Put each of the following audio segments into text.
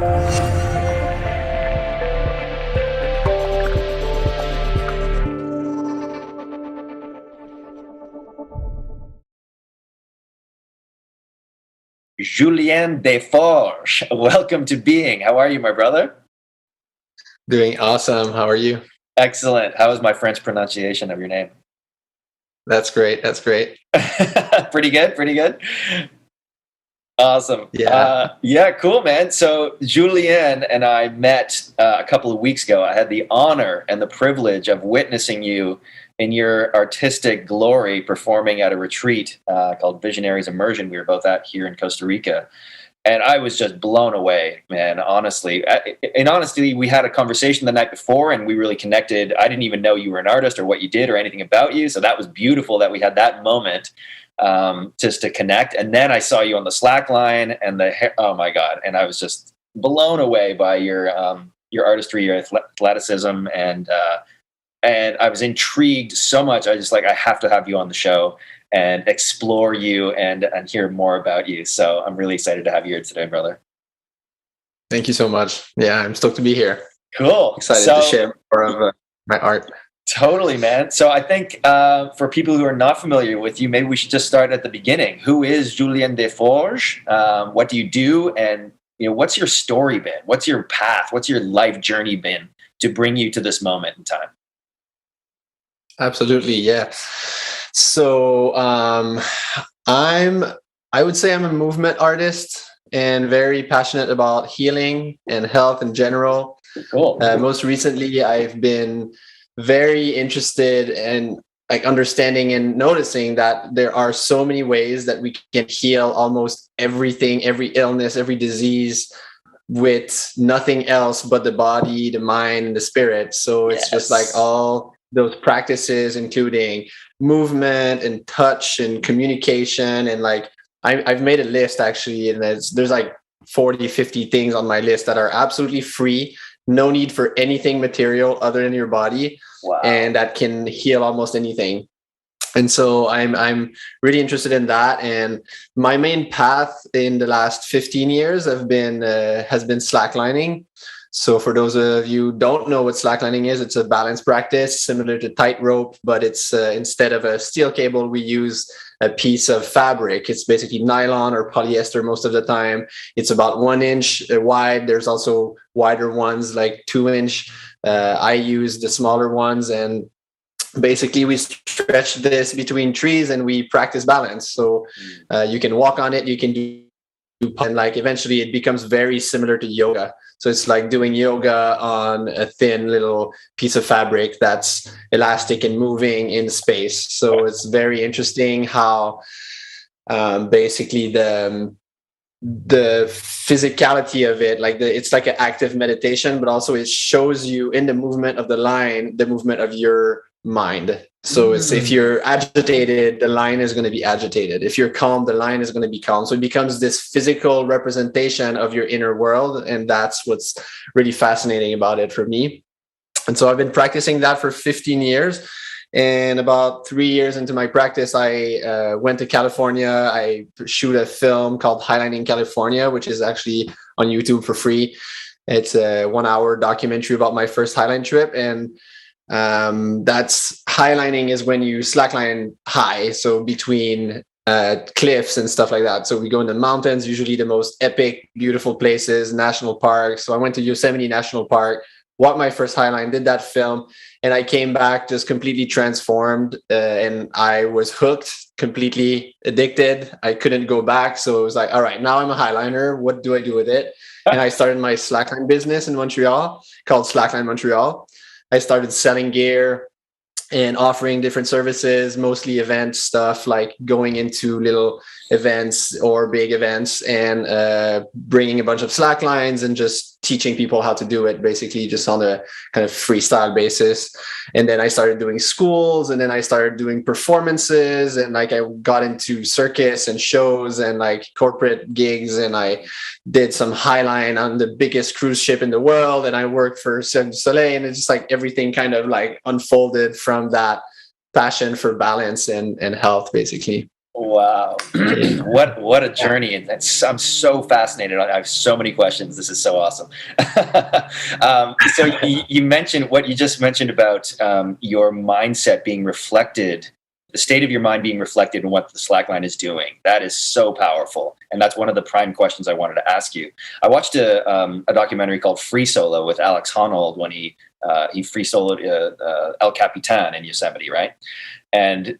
Julien Desforges, welcome to Being. How are you, my brother? Doing awesome. How are you? Excellent. How is my French pronunciation of your name? That's great. That's great. Pretty good. Pretty good. Awesome. Yeah. Cool, man. So Julien and I met a couple of weeks ago. I had the honor and the privilege of witnessing you in your artistic glory performing at a retreat called Visionaries Immersion. We were both at here in Costa Rica. And I was just blown away, man, honestly. In honesty, we had a conversation the night before and we really connected. I didn't even know you were an artist or what you did or anything about you. So that was beautiful that we had that moment just to connect. And then I saw you on the Slackline and oh my God. And I was just blown away by your artistry, your athleticism. And I was intrigued so much. I have to have you on the show and explore you and hear more about you. So I'm really excited to have you here today, brother. Thank you so much. Yeah, I'm stoked to be here. Cool. Excited to share more of my art. Totally, man. So I think for people who are not familiar with you, maybe we should just start at the beginning. Who is Julien Desforges? What do you do? And what's your story been? What's your path? What's your life journey been to bring you to this moment in time? Absolutely, yeah. So I would say I'm a movement artist and very passionate about healing and health in general. Cool. Most recently, I've been very interested in understanding and noticing that there are so many ways that we can heal almost everything, every illness, every disease with nothing else but the body, the mind, and the spirit. So it's just all those practices, including movement and touch and communication. And I've made a list actually, and there's 40, 50 things on my list that are absolutely free, no need for anything material other than your body. Wow. And that can heal almost anything. And so I'm really interested in that. And my main path in the last 15 years has been slacklining. So for those of you who don't know what slacklining is, it's a balance practice similar to tightrope, but it's instead of a steel cable, we use a piece of fabric. It's basically nylon or polyester most of the time. It's about 1 inch wide. There's also wider ones like 2 inch. I use the smaller ones, and basically we stretch this between trees and we practice balance. So you can walk on it, you can do, and eventually it becomes very similar to yoga. So it's like doing yoga on a thin little piece of fabric that's elastic and moving in space. So it's very interesting how basically the physicality of it, it's like an active meditation, but also it shows you in the movement of the line, the movement of your mind. So it's if you're agitated, the line is going to be agitated. If you're calm, the line is going to be calm. So it becomes this physical representation of your inner world. And that's what's really fascinating about it for me. And so I've been practicing that for 15 years. And about 3 years into my practice, I went to California. I shoot a film called Highlining California, which is actually on YouTube for free. It's a 1 hour documentary about my first highline trip. And that's highlining is when you slackline high, so between cliffs and stuff like that. So we go in the mountains, usually the most epic, beautiful places, national parks. So I went to Yosemite National Park, walked my first highline, did that film, and I came back just completely transformed, and I was hooked, completely addicted. I couldn't go back. So it was like, all right, now I'm a highliner. What do I do with it? And I started my slackline business in Montreal called Slackline Montreal. I started selling gear and offering different services, mostly event stuff, like going into little events or big events and bringing a bunch of slack lines and just teaching people how to do it, basically just on a kind of freestyle basis. And then I started doing schools, and then I started doing performances, and I got into circus and shows and corporate gigs, and I did some highline on the biggest cruise ship in the world, and I worked for Cirque du Soleil, and it's just everything kind of unfolded from that passion for balance and health, basically. Wow. What a journey. And I'm so fascinated. I have so many questions. This is so awesome. So you mentioned what you just mentioned about your mindset being reflected, the state of your mind being reflected in what the Slackline is doing. That is so powerful. And that's one of the prime questions I wanted to ask you. I watched a documentary called Free Solo with Alex Honnold when he free soloed El Capitan in Yosemite, right? And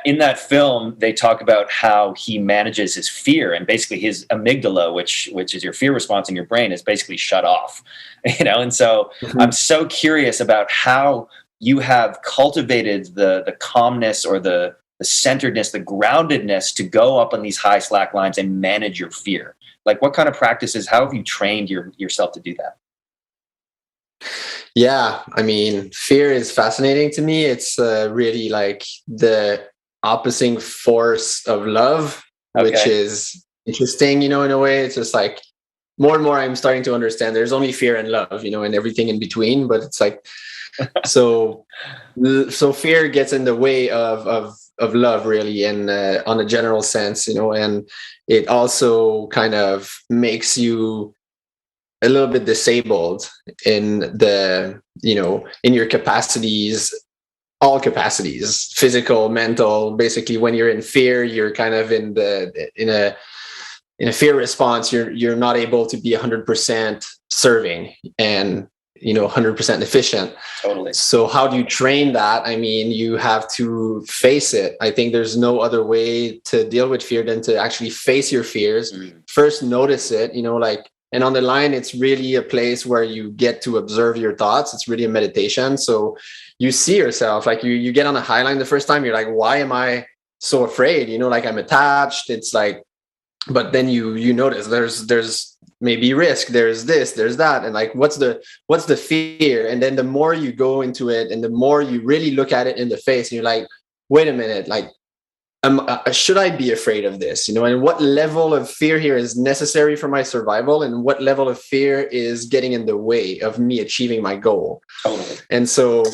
in that film, they talk about how he manages his fear, and basically his amygdala, which is your fear response in your brain, is basically shut off. And so I'm so curious about how you have cultivated the calmness or the centeredness, the groundedness to go up on these high slack lines and manage your fear. Like, what kind of practices? How have you trained yourself to do that? Yeah, I mean, fear is fascinating to me. It's really like the opposing force of love, which is interesting, in a way. It's just like more and more I'm starting to understand there's only fear and love, and everything in between. But it's like, so fear gets in the way of love, really, and on a general sense, and it also kind of makes you a little bit disabled in in your capacities, all capacities, physical, mental. Basically, when you're in fear, you're kind of in a fear response. You're not able to be 100% serving and 100% efficient. Totally. So how do you train that? I mean, you have to face it. I think there's no other way to deal with fear than to actually face your fears. First, notice it. And on the line, it's really a place where you get to observe your thoughts. It's really a meditation. So you see yourself, like you get on a high line the first time, you're like, why am I so afraid? Like I'm attached. It's like, but then you notice there's maybe risk, there's this, there's that. And like, what's the fear? And then the more you go into it and the more you really look at it in the face, and you're like, wait a minute, like, should I be afraid of this? And what level of fear here is necessary for my survival, and what level of fear is getting in the way of me achieving my goal? Totally. And so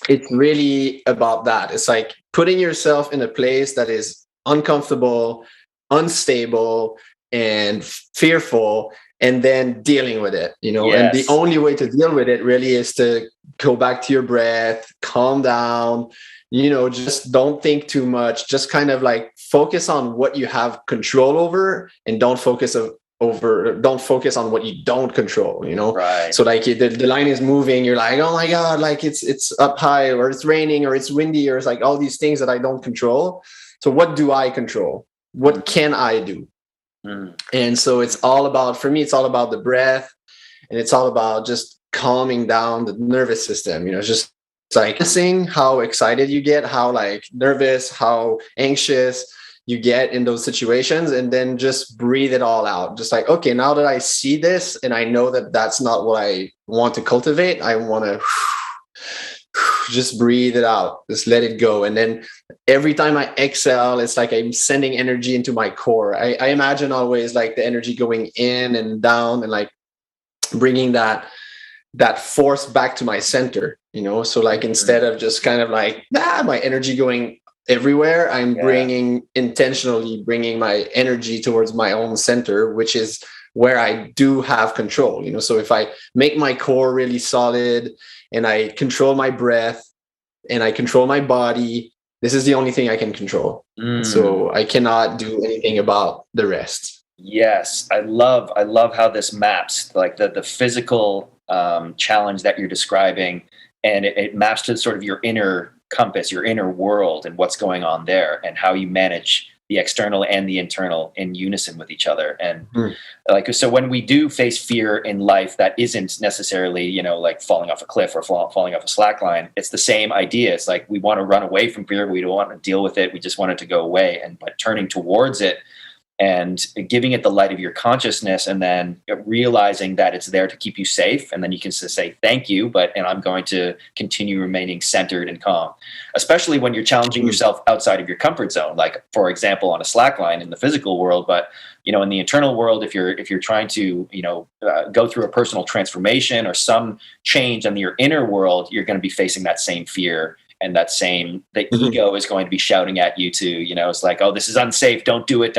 it's really about that. It's like putting yourself in a place that is uncomfortable, unstable, and fearful, and then dealing with it, and the only way to deal with it really is to go back to your breath, calm down, just don't think too much. Just kind of like focus on what you have control over, and don't focus on what you don't control, Right. So like the line is moving, you're like, oh my God, like it's up high, or it's raining, or it's windy, or it's like all these things that I don't control. So what do I control? What can I do? And so it's all about, for me, it's all about the breath, and it's all about just calming down the nervous system, just like seeing how excited you get, how like nervous, how anxious you get in those situations, and then just breathe it all out. Just like, okay, now that I see this and I know that that's not what I want to cultivate, I want to just breathe it out, just let it go. And then every time I exhale, it's like I'm sending energy into my core. I imagine always like the energy going in and down, and like bringing that force back to my center, so like instead of just kind of like my energy going everywhere, I'm intentionally bringing my energy towards my own center, which is where I do have control. So if I make my core really solid, and I control my breath, and I control my body, this is the only thing I can control. So I cannot do anything about the rest. Yes, I love how this maps like the physical challenge that you're describing, and it maps to sort of your inner compass, your inner world, and what's going on there, and how you manage the external and the internal in unison with each other. And like, so when we do face fear in life that isn't necessarily, like falling off a cliff or falling off a slack line, it's the same idea. It's like we want to run away from fear. We don't want to deal with it. We just want it to go away. And by turning towards it and giving it the light of your consciousness, and then realizing that it's there to keep you safe, and then you can say thank you, and I'm going to continue remaining centered and calm, especially when you're challenging yourself outside of your comfort zone, like for example on a slack line in the physical world. But in the internal world, if you're trying to go through a personal transformation or some change in your inner world, you're going to be facing that same fear that same, the ego is going to be shouting at you too. It's like, oh, this is unsafe, don't do it.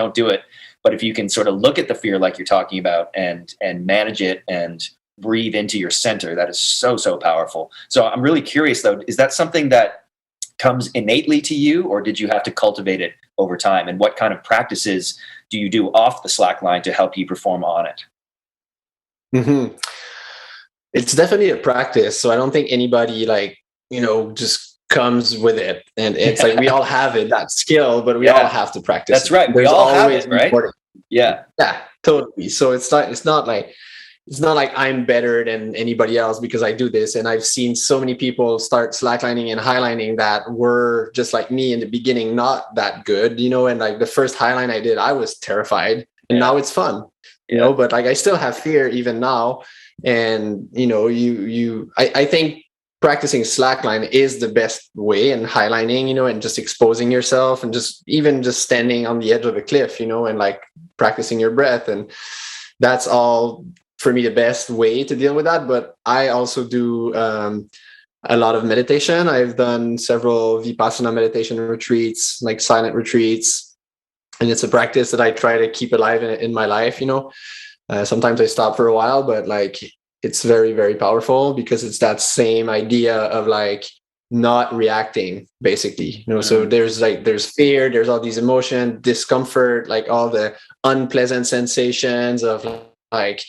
But if you can sort of look at the fear like you're talking about and manage it and breathe into your center, that is so, so powerful. So I'm really curious though, is that something that comes innately to you, or did you have to cultivate it over time? And what kind of practices do you do off the slackline to help you perform on it? It's definitely a practice. So I don't think anybody just comes with it. And it's like, we all have it, that skill, but we all have to practice. That's right. We all have it, right? Yeah, totally. So it's not like I'm better than anybody else because I do this. And I've seen so many people start slacklining and highlining that were just like me in the beginning, not that good, and like the first highline I did, I was terrified, and now it's fun, but like I still have fear even now. And, I think practicing slackline is the best way, and highlining, and just exposing yourself and just standing on the edge of a cliff, and like practicing your breath. And that's all for me the best way to deal with that. But I also do a lot of meditation. I've done several Vipassana meditation retreats, like silent retreats. And it's a practice that I try to keep alive in my life, Sometimes I stop for a while, but like it's very, very powerful because it's that same idea of like not reacting, basically. So there's fear, there's all these emotions, discomfort, like all the unpleasant sensations of like,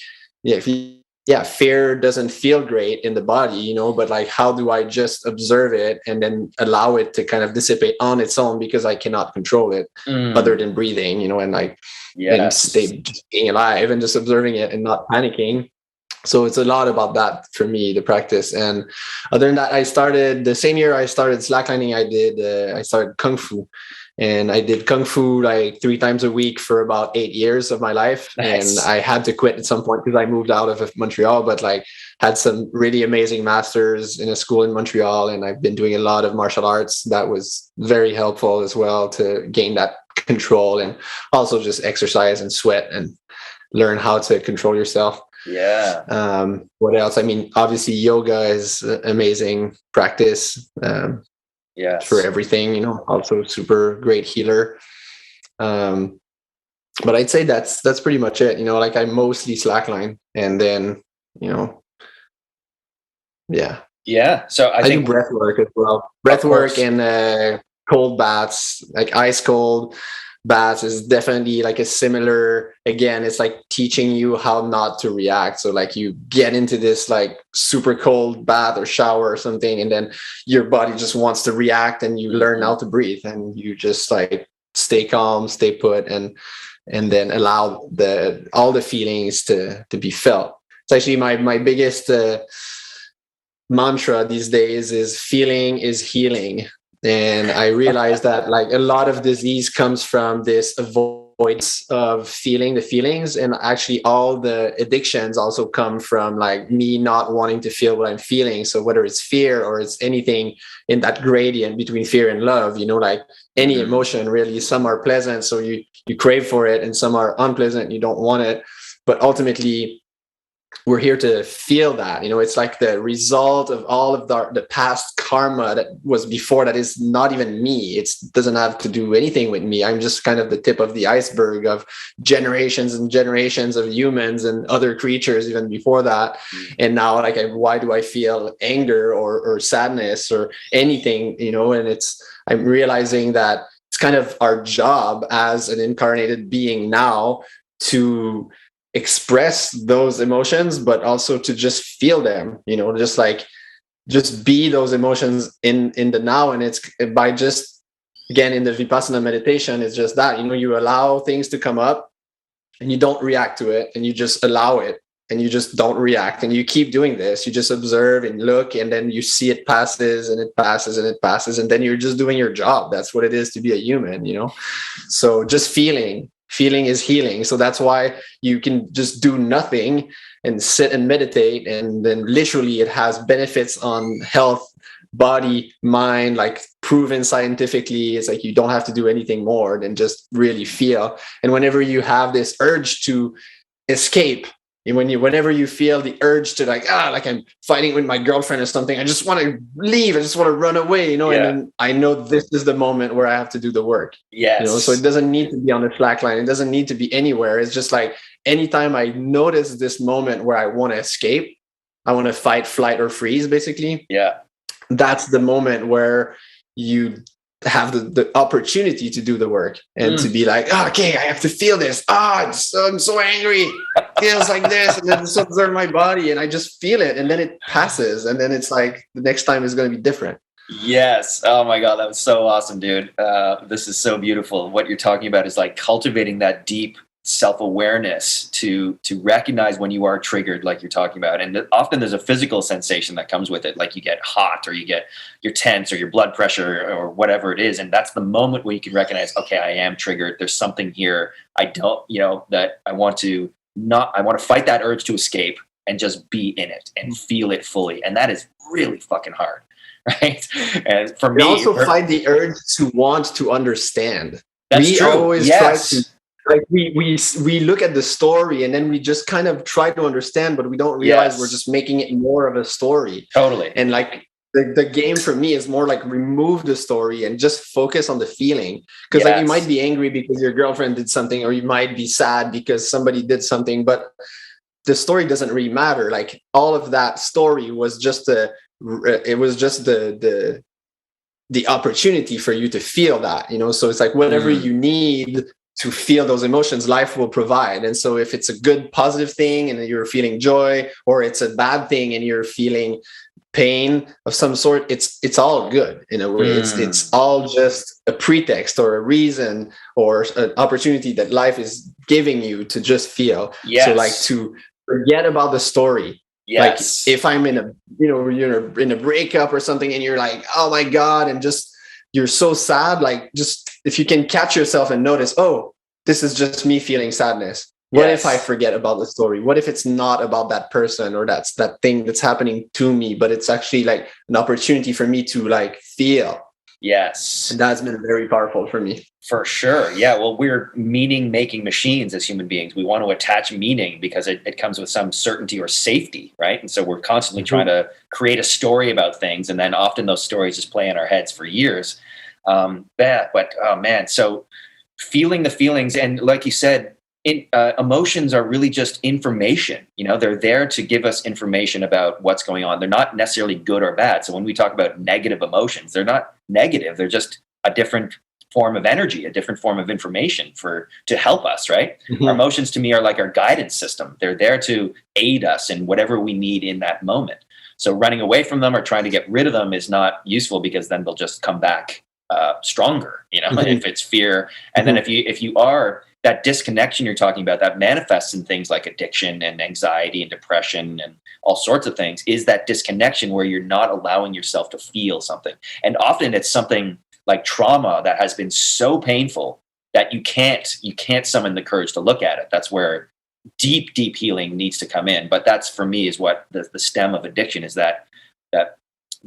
fear doesn't feel great in the body, but like, how do I just observe it and then allow it to kind of dissipate on its own because I cannot control it other than breathing, and like, and stay just being alive and just observing it and not panicking. So it's a lot about that for me, the practice. And other than that, I started the same year I started slacklining. I started Kung Fu. And I did Kung Fu like 3 times a week for about 8 years of my life. Nice. And I had to quit at some point because I moved out of Montreal, but like had some really amazing masters in a school in Montreal. And I've been doing a lot of martial arts. That was very helpful as well to gain that control, and also just exercise and sweat and learn how to control yourself. Yeah. What else? I mean, obviously yoga is amazing practice. For everything, also super great healer. But I'd say that's pretty much it. Like I mostly slackline, and then, So I think do breath work as well. Breath work and cold baths, like ice cold baths is definitely like a similar, again, it's like teaching you how not to react. So like you get into this like super cold bath or shower or something, and then your body just wants to react, and you learn how to breathe, and you just like stay calm, stay put, and then allow all the feelings to be felt. It's actually my biggest mantra these days is feeling is healing. And I realized that like a lot of disease comes from this avoidance of feeling the feelings. And actually all the addictions also come from like me not wanting to feel what I'm feeling. So whether it's fear or it's anything in that gradient between fear and love, like any emotion really, some are pleasant, so you crave for it, and some are unpleasant, you don't want it. But ultimately, we're here to feel that, it's like the result of all of the past karma that was before, that is not even me. It doesn't have to do anything with me. I'm just kind of the tip of the iceberg of generations and generations of humans and other creatures even before that. And now like, why do I feel anger or sadness or anything, and I'm realizing that it's kind of our job as an incarnated being now to express those emotions, but also to just feel them, just be those emotions in the now. And it's by just, again, in the Vipassana meditation, it's just that, you allow things to come up and you don't react to it, and you just allow it, and you just don't react, and you keep doing this. You just observe and look, and then you see it passes and it passes and it passes, and then you're just doing your job. That's what it is to be a human, So just feeling is healing. So that's why you can just do nothing and sit and meditate, and then literally it has benefits on health, body, mind, like proven scientifically. It's like you don't have to do anything more than just really feel. And whenever you have this urge to escape, Whenever you feel the urge to like I'm fighting with my girlfriend or something, I just want to leave, I just want to run away, and then I know this is the moment where I have to do the work. Yes. So it doesn't need to be on the slack line, it doesn't need to be anywhere. It's just like anytime I notice this moment where I want to escape, I want to fight, flight, or freeze, basically, that's the moment where you have the opportunity to do the work and to be like, okay, I have to feel this. I'm so angry. It feels like this, and then it's in my body, and I just feel it, and then it passes, and then it's like the next time is going to be different. Yes. Oh my God, that was so awesome, dude. This is so beautiful. What you're talking about is like cultivating that deep self-awareness to recognize when you are triggered, like you're talking about. And often there's a physical sensation that comes with it, like you get hot, or you're tense, or your blood pressure, or whatever it is. And that's the moment where you can recognize, okay, I am triggered. There's something here that I want to fight that urge to escape and just be in it and feel it fully. And that is really fucking hard. Right. And for me, also fight the urge to want to understand. That's true. Always try to, like, we look at the story, and then we just kind of try to understand, but we don't realize we're just making it more of a story. Totally. And like the game for me is more like remove the story and just focus on the feeling. Because like you might be angry because your girlfriend did something, or you might be sad because somebody did something, but the story doesn't really matter. Like all of that story was just the opportunity for you to feel that, so it's like whatever you need to feel those emotions, life will provide. And so if it's a good positive thing and you're feeling joy, or it's a bad thing and you're feeling pain of some sort, it's all good in a way. It's all just a pretext or a reason or an opportunity that life is giving you to just feel. So like to forget about the story. Like if I'm in a, you're in a breakup or something, and you're like, oh my God, and just, you're so sad. Like, just, if you can catch yourself and notice, oh, this is just me feeling sadness. What if I forget about the story? What if it's not about that person or that thing that's happening to me, but it's actually like an opportunity for me to like feel? Yes. And that's been very powerful for me. For sure. Yeah. Well, we're meaning-making machines as human beings. We want to attach meaning because it comes with some certainty or safety, right? And so we're constantly trying to create a story about things, and then often those stories just play in our heads for years. But oh man, so feeling the feelings, and like you said, emotions are really just information. They're there to give us information about what's going on. They're not necessarily good or bad. So when we talk about negative emotions, they're not negative. They're just a different form of energy, a different form of information to help us, right? Our emotions, to me, are like our guidance system. They're there to aid us in whatever we need in that moment. So running away from them or trying to get rid of them is not useful, because then they'll just come back stronger, if it's fear. And then if you are, that disconnection you're talking about, that manifests in things like addiction and anxiety and depression and all sorts of things, is that disconnection where you're not allowing yourself to feel something. And often it's something like trauma that has been so painful that you can't summon the courage to look at it. That's where deep healing needs to come in. But that's, for me, is what the stem of addiction is, that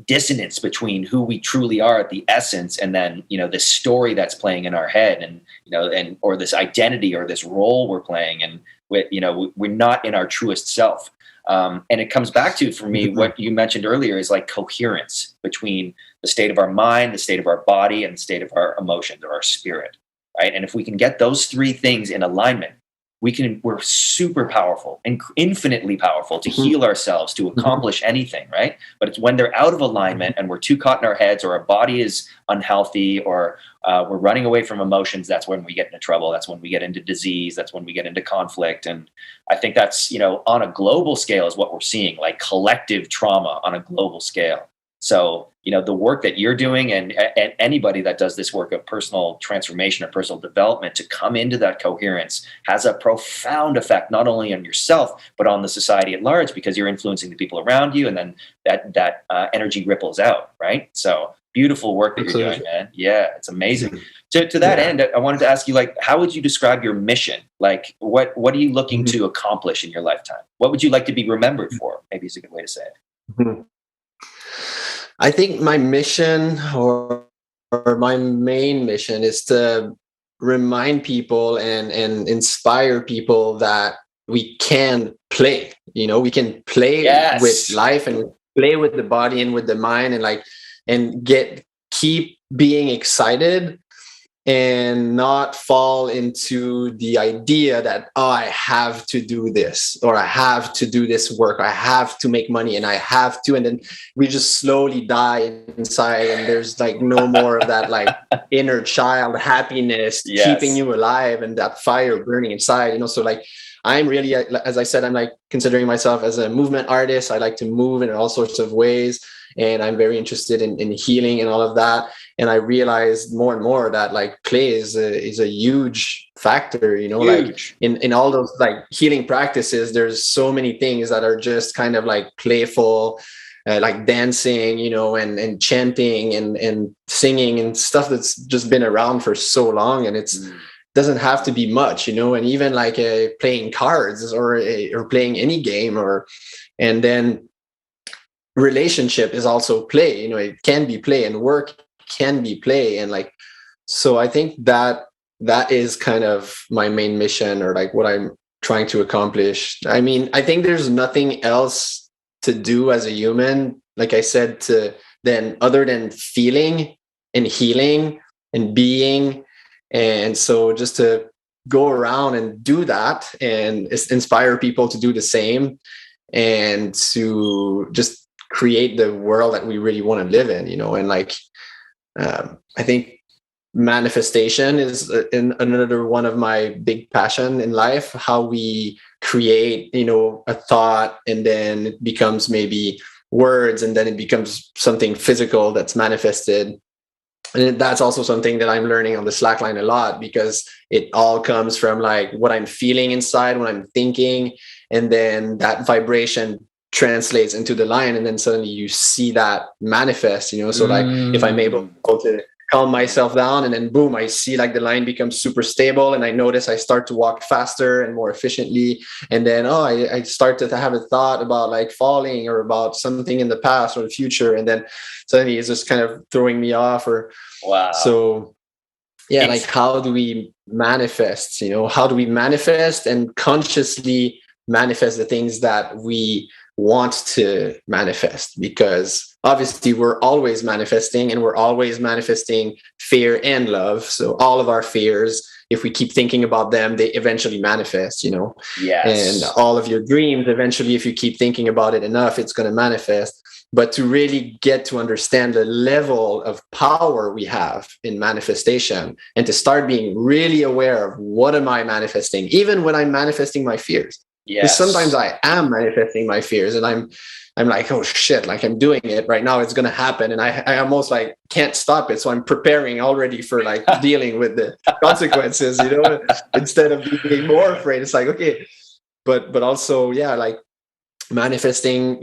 dissonance between who we truly are at the essence, and then this story that's playing in our head, and or this identity or this role we're playing, and we're not in our truest self. And it comes back to, for me, what you mentioned earlier is like coherence between the state of our mind, the state of our body, and the state of our emotions or our spirit, right? And if we can get those three things in alignment, we're super powerful and infinitely powerful to heal ourselves, to accomplish anything, right? But it's when they're out of alignment and we're too caught in our heads, or our body is unhealthy, or we're running away from emotions, that's when we get into trouble. That's when we get into disease. That's when we get into conflict. And I think that's, on a global scale is what we're seeing, like collective trauma on a global scale. So, the work that you're doing, and anybody that does this work of personal transformation or personal development, to come into that coherence has a profound effect, not only on yourself, but on the society at large, because you're influencing the people around you, and then that energy ripples out, right? So beautiful work that you're doing, man. Yeah, it's amazing. To that end, I wanted to ask you, like, how would you describe your mission? Like, what are you looking to accomplish in your lifetime? What would you like to be remembered for? Maybe is a good way to say it. I think my mission, or my main mission, is to remind people and inspire people that we can play, we can play Yes. with life and play with the body and with the mind, and keep being excited and not fall into the idea that, I have to do this, or I have to do this work, I have to make money, and I have to, and then we just slowly die inside, and there's like no more of that like inner child happiness keeping you alive and that fire burning inside, so like I'm really, as I said, I'm like considering myself as a movement artist. I like to move in all sorts of ways, and I'm very interested in healing and all of that. And I realized more and more that like play is a huge factor, like in all those like healing practices, there's so many things that are just kind of like playful, like dancing, and chanting and singing and stuff that's just been around for so long. And it's, doesn't have to be much, and even like playing cards or playing any game, and then relationship is also play, it can be play, and work can be play. And like, so I think that is kind of my main mission, or like what I'm trying to accomplish. I mean, I think there's nothing else to do as a human, like I said, other than feeling and healing and being. And so just to go around and do that and inspire people to do the same, and to just create the world that we really want to live in, and like, I think manifestation is another one of my big passion in life, how we create, a thought, and then it becomes maybe words, and then it becomes something physical that's manifested. And that's also something that I'm learning on the Slackline a lot, because it all comes from like what I'm feeling inside, what I'm thinking, and then that vibration translates into the line, and then suddenly you see that manifest, so like if I'm able to calm myself down, and then boom, I see like the line becomes super stable, and I notice I start to walk faster and more efficiently, and then I start to have a thought about like falling or about something in the past or the future, and then suddenly it's just kind of throwing me off. Or wow. So yeah, like how do we manifest, how do we manifest and consciously manifest the things that we want to manifest? Because obviously we're always manifesting, and we're always manifesting fear and love. So all of our fears, if we keep thinking about them, they eventually manifest, Yes. And all of your dreams, eventually, if you keep thinking about it enough, it's going to manifest. But to really get to understand the level of power we have in manifestation, and to start being really aware of what am I manifesting, even when I'm manifesting my fears. Yes. Because sometimes I am manifesting my fears, and I'm like, oh shit, like I'm doing it right now, it's going to happen. And I almost like can't stop it. So I'm preparing already for like dealing with the consequences, instead of being more afraid. It's like, okay, but also, yeah, like manifesting,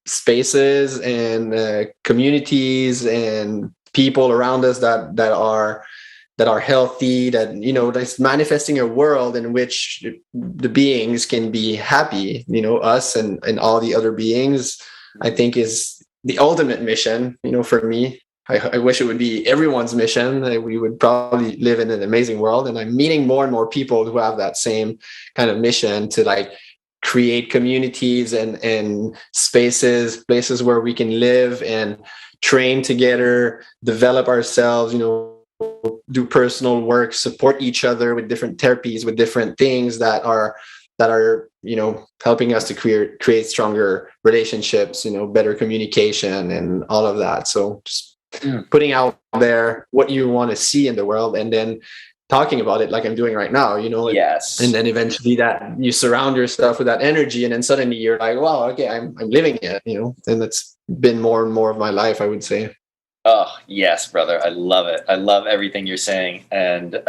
spaces and communities and people around us that are healthy, that, that's manifesting a world in which the beings can be happy, us and all the other beings, I think is the ultimate mission, for me. I wish it would be everyone's mission. We would probably live in an amazing world. And I'm meeting more and more people who have that same kind of mission to like create communities and places where we can live and train together, develop ourselves, do personal work, support each other with different therapies, with different things that are helping us to create stronger relationships, better communication and all of that. So just putting out there what you want to see in the world, and then talking about it like I'm doing right now, Yes. And then eventually that you surround yourself with that energy, and then suddenly you're like, wow, okay, I'm living it, and that's been more and more of my life, I would say. Oh, yes, brother. I love it. I love everything you're saying. And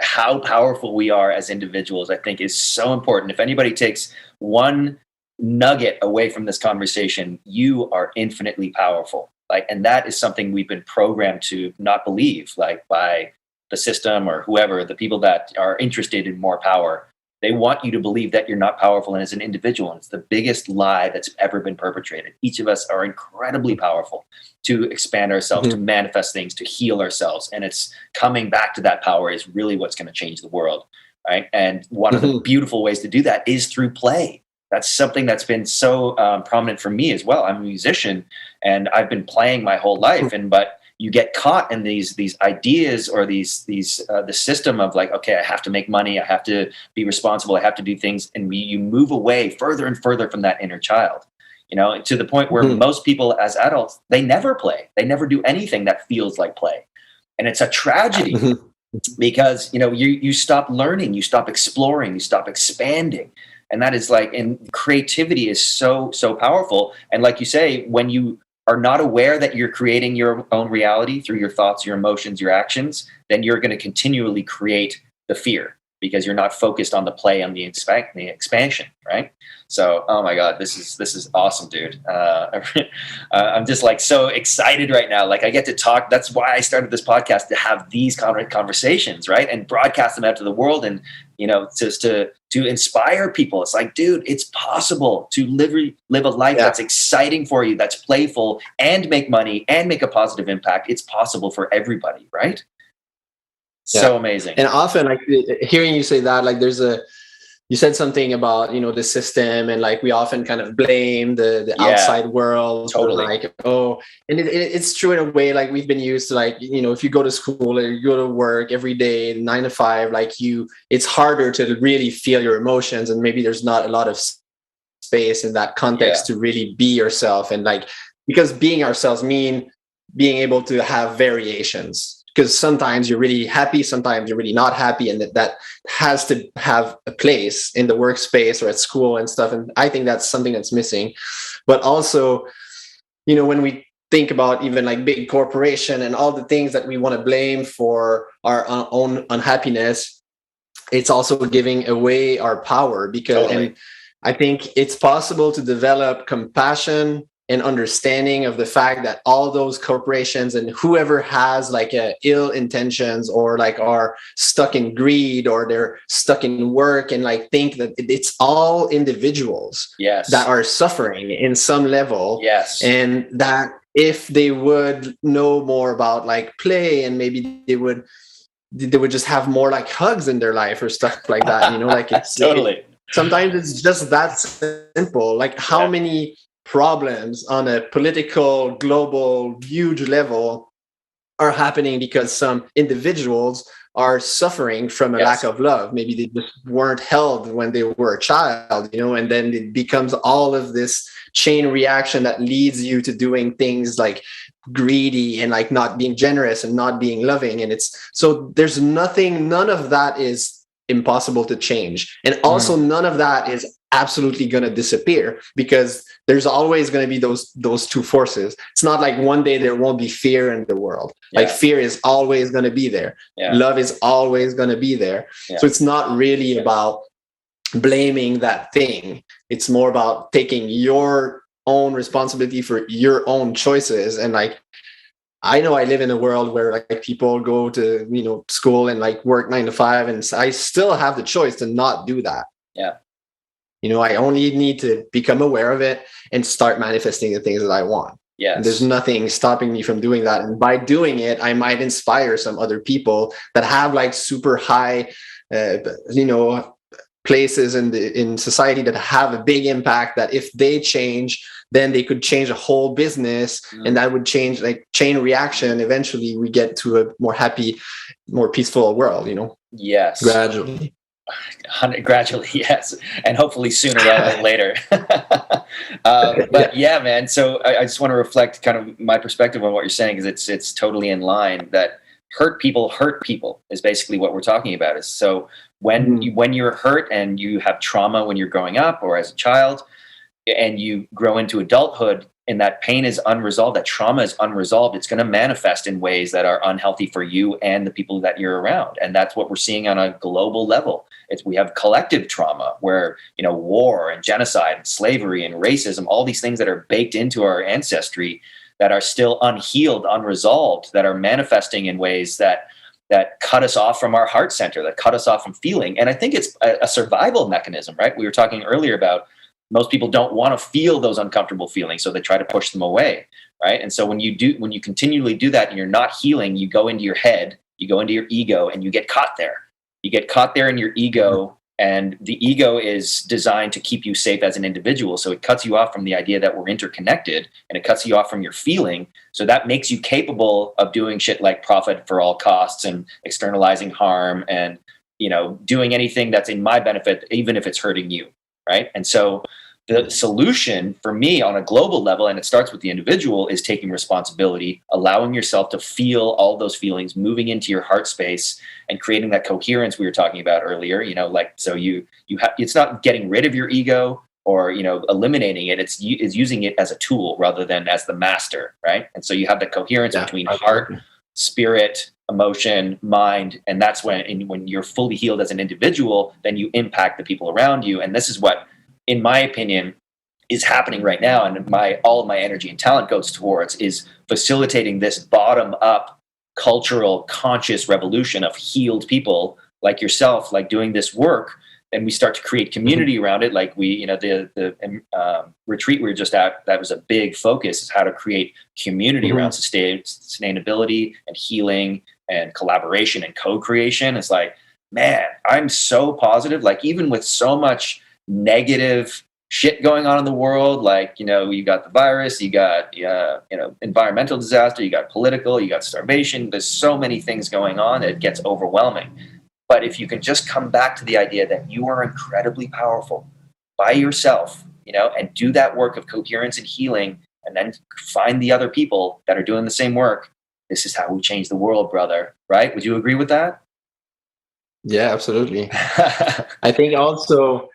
how powerful we are as individuals, I think, is so important. If anybody takes one nugget away from this conversation, you are infinitely powerful. And that is something we've been programmed to not believe, by the system or whoever, the people that are interested in more power. They want you to believe that you're not powerful, and as an individual, and it's the biggest lie that's ever been perpetrated. Each of us are incredibly powerful to expand ourselves, to manifest things, to heal ourselves. And it's coming back to that power is really what's going to change the world. right? And one of the beautiful ways to do that is through play. That's something that's been so prominent for me as well. I'm a musician, and I've been playing my whole life. But you get caught in these ideas or the system of like, okay, I have to make money, I have to be responsible, I have to do things, and you move away further and further from that inner child. To the point where most people as adults, they never play, they never do anything that feels like play, and it's a tragedy because you stop learning, you stop exploring, you stop expanding. And that is and creativity is so powerful. And like you say, when you are not aware that you're creating your own reality through your thoughts, your emotions, your actions, then you're going to continually create the fear because you're not focused on the play, on the expansion, right? So, oh my God, this is awesome, dude. I'm just so excited right now. I get to talk. That's why I started this podcast, to have these conversations, right? And broadcast them out to the world, and just to inspire people. It's dude, it's possible to live a life that's exciting for you, that's playful, and make money and make a positive impact. It's possible for everybody, right? So amazing. And often, hearing you say that, you said something about the system, and we often kind of blame the outside world. Totally. And it's true in a way. We've been used to if you go to school or you go to work every day 9 to 5, it's harder to really feel your emotions, and maybe there's not a lot of space in that context to really be yourself. And because being ourselves mean being able to have variations. Because sometimes you're really happy, sometimes you're really not happy, and that has to have a place in the workspace or at school and stuff. And I think that's something that's missing. But also, when we think about even big corporation and all the things that we want to blame for our own unhappiness, it's also giving away our power. And I think it's possible to develop compassion and understanding of the fact that all those corporations and whoever has ill intentions or are stuck in greed, or they're stuck in work and think that it's all individuals that are suffering in some level. And that if they would know more about play, and maybe they would just have more hugs in their life or stuff like that, it's totally. Sometimes it's just that simple. How many problems on a political, global, huge level are happening because some individuals are suffering from a lack of love. Maybe they just weren't held when they were a child, and then it becomes all of this chain reaction that leads you to doing things greedy and not being generous and not being loving. And there's none of that is impossible to change. And also none of that is absolutely going to disappear, because there's always going to be those two forces. It's not one day there won't be fear in the world. Fear is always going to be there. Love is always going to be there. So it's not really about blaming that thing. It's more about taking your own responsibility for your own choices. And I know I live in a world where people go to school and work 9 to 5, and I still have the choice to not do that. I only need to become aware of it and start manifesting the things that I want. And there's nothing stopping me from doing that. And by doing it, I might inspire some other people that have super high, places in society that have a big impact, that if they change, then they could change a whole business, and that would change chain reaction. Eventually we get to a more happy, more peaceful world, gradually, yes, and hopefully sooner rather than later. But yeah, man, so I just want to reflect kind of my perspective on what you're saying, because it's totally in line that hurt people is basically what we're talking about. Is so when you're hurt and you have trauma when you're growing up or as a child, and you grow into adulthood, and that pain is unresolved, that trauma is unresolved, it's going to manifest in ways that are unhealthy for you and the people that you're around. And that's what we're seeing on a global level. We have collective trauma where, war and genocide and slavery and racism, all these things that are baked into our ancestry that are still unhealed, unresolved, that are manifesting in ways that cut us off from our heart center, that cut us off from feeling. And I think it's a survival mechanism, right? We were talking earlier about most people don't want to feel those uncomfortable feelings, so they try to push them away, right? And so when you continually do that and you're not healing, you go into your head, you go into your ego, and you get caught there you get caught there in your ego, and the ego is designed to keep you safe as an individual. So it cuts you off from the idea that we're interconnected, and it cuts you off from your feeling. So that makes you capable of doing shit like profit for all costs and externalizing harm and, doing anything that's in my benefit, even if it's hurting you. Right. And so the solution for me on a global level, and it starts with the individual, is taking responsibility, allowing yourself to feel all those feelings, moving into your heart space and creating that coherence we were talking about earlier. So you have, it's not getting rid of your ego or, eliminating it. It's using it as a tool rather than as the master. Right. And so you have the coherence between heart, spirit, emotion, mind. And that's when you're fully healed as an individual, then you impact the people around you. And this is what, in my opinion, is happening right now, and all of my energy and talent goes towards, is facilitating this bottom-up cultural conscious revolution of healed people like yourself, like doing this work, and we start to create community around it. Like the retreat we were just at, that was a big focus, is how to create community around sustainability and healing and collaboration and co-creation. It's like, man, I'm so positive. Like, even with so much negative shit going on in the world, like, you got the virus, you got environmental disaster, you got political, you got starvation, there's so many things going on, it gets overwhelming. But if you can just come back to the idea that you are incredibly powerful by yourself, and do that work of coherence and healing, and then find the other people that are doing the same work, this is how we change the world, brother. Right? Would you agree with that? Yeah, absolutely. I think also,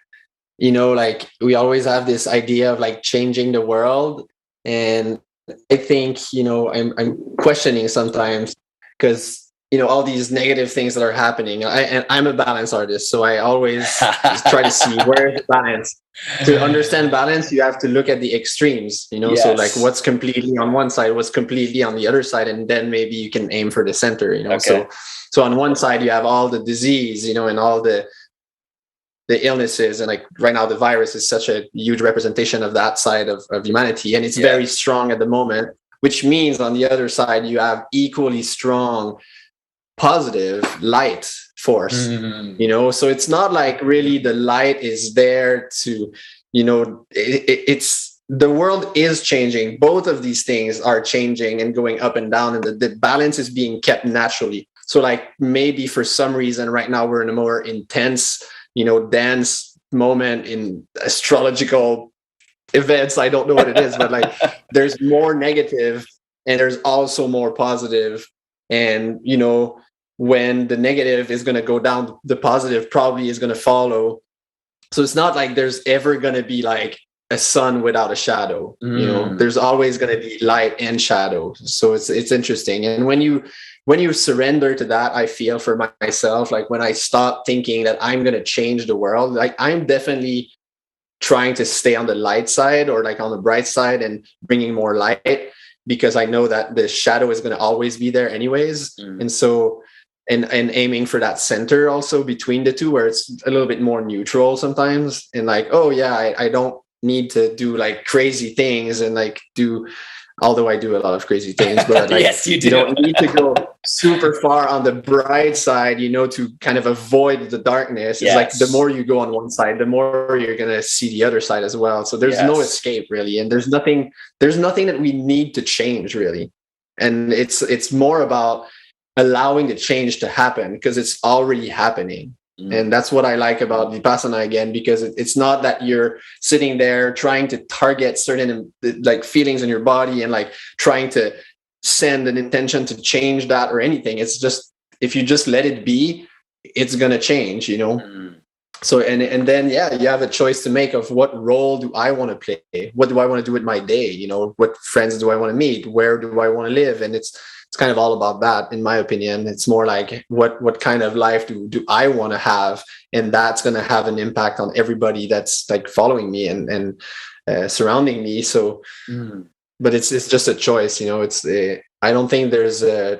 like, we always have this idea of like changing the world. And I think, I'm questioning sometimes, because, all these negative things that are happening. I'm a balance artist, so I always try to see where's the balance. To understand balance, you have to look at the extremes, Yes. So like what's completely on one side, what's completely on the other side, and then maybe you can aim for the center, Okay. So on one side you have all the disease, and all the illnesses, and like right now the virus is such a huge representation of that side of humanity, and it's very strong at the moment, which means on the other side you have equally strong positive light force. So it's not like really the light is there to, it's the world is changing. Both of these things are changing and going up and down, and the balance is being kept naturally. So like, maybe for some reason right now we're in a more intense dance moment in astrological events. I don't know what it is, but like, there's more negative and there's also more positive. And, when the negative is going to go down, the positive probably is going to follow. So it's not like there's ever going to be like a sun without a shadow. There's always going to be light and shadow. So it's interesting. And when you surrender to that, I feel for myself, like when I stop thinking that I'm going to change the world, like I'm definitely trying to stay on the light side, or like on the bright side, and bringing more light, because I know that the shadow is going to always be there anyways. And so, and aiming for that center also between the two, where it's a little bit more neutral sometimes. And like, oh yeah, I don't need to do like crazy things, and like although I do a lot of crazy things, but like, yes, you do. You don't need to go super far on the bright side, to kind of avoid the darkness. It's like, the more you go on one side, the more you're going to see the other side as well. So there's no escape really. And there's nothing that we need to change really. And it's more about allowing the change to happen, because it's already happening. And that's what I like about Vipassana again, because it's not that you're sitting there trying to target certain like feelings in your body and like trying to send an intention to change that or anything. It's just, if you just let it be, it's going to change, So, and then, you have a choice to make of what role do I want to play? What do I want to do with my day? What friends do I want to meet? Where do I want to live? And it's kind of all about that, in my opinion. It's more like, what kind of life do I want to have? And that's going to have an impact on everybody that's like following me and surrounding me. So, but it's just a choice, I don't think there's a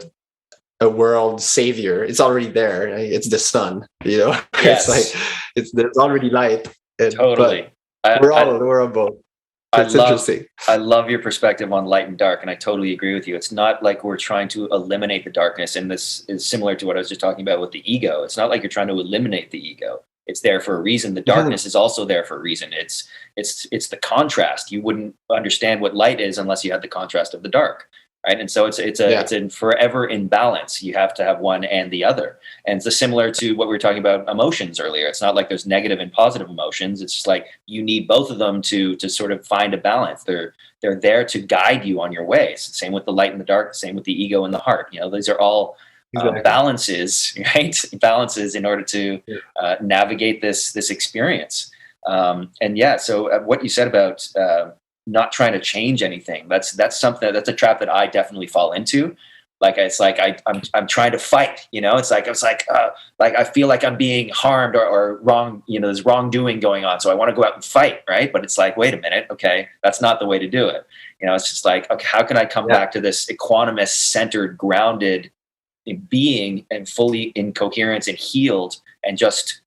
world savior. It's already there. It's the sun, Yes. It's like, there's already light. Totally. We're all both. I It's love interesting. I love your perspective on light and dark, and I totally agree with you. It's not like we're trying to eliminate the darkness, and this is similar to what I was just talking about with the ego. It's not like you're trying to eliminate the ego. It's there for a reason. The Mhm. darkness is also there for a reason. It's the contrast. You wouldn't understand what light is unless you had the contrast of the dark, right? And so Yeah. it's in forever in balance. You have to have one and the other. And it's similar to what we were talking about emotions earlier. It's not like there's negative and positive emotions. It's just like you need both of them to sort of find a balance. They're there to guide you on your way. It's the same with the light and the dark. Same with the ego and the heart. You know, these are all Exactly. balances, right? Balances in order to navigate this experience. And yeah, so what you said about not trying to change anything, that's something that's a trap that I definitely fall into. Like it's like I'm trying to fight, you know. It's like I feel like I'm being harmed or wrong, you know. There's wrongdoing going on, so I want to go out and fight, right? But it's like, wait a minute, okay, that's not the way to do it. You know, it's just like, okay, how can I come back to this equanimous, centered, grounded being and fully in coherence and healed and just